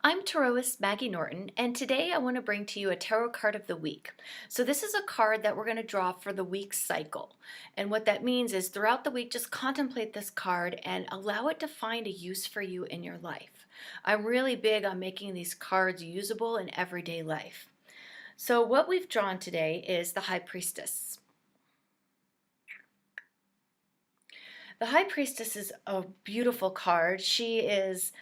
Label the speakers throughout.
Speaker 1: I'm Tarotist Maggie Norton, and today I want to bring to you a tarot card of the week. So this is a card that we're going to draw for the week cycle. And what that means is throughout the week, just contemplate this card and allow it to find a use for you in your life. I'm really big on making these cards usable in everyday life. So what we've drawn today is the High Priestess. The High Priestess is a beautiful card. She is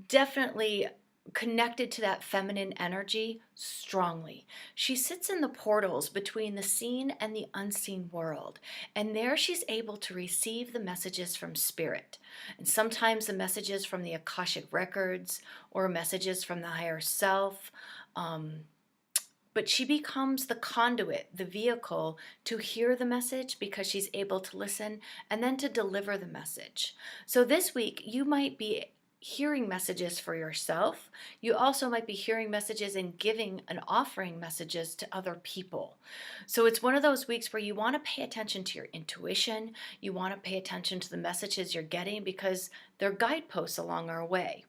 Speaker 1: definitely connected to that feminine energy strongly. She sits in the portals between the seen and the unseen world, and there she's able to receive the messages from spirit. And sometimes the messages from the Akashic records or messages from the higher self. But she becomes the conduit, the vehicle to hear the message because she's able to listen and then to deliver the message. So this week, you might be hearing messages for yourself. You also might be hearing messages and giving and offering messages to other people. So it's one of those weeks where you want to pay attention to your intuition. You want to pay attention to the messages you're getting because they're guideposts along our way.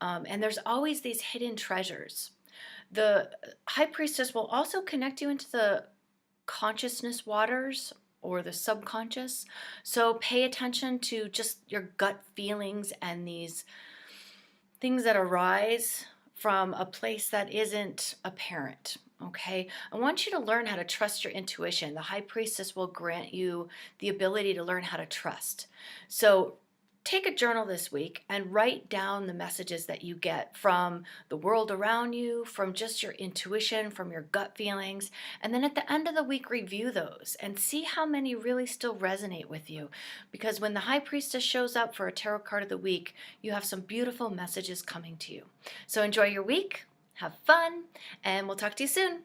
Speaker 1: And there's always these hidden treasures. The High Priestess will also connect you into the consciousness waters or the subconscious. So pay attention to just your gut feelings and these things that arise from a place that isn't apparent. Okay, I want you to learn how to trust your intuition. The High Priestess will grant you the ability to learn how to trust. So take a journal this week and write down the messages that you get from the world around you, from just your intuition, from your gut feelings. And then at the end of the week, review those and see how many really still resonate with you. Because when the High Priestess shows up for a tarot card of the week, you have some beautiful messages coming to you. So enjoy your week, have fun, and we'll talk to you soon.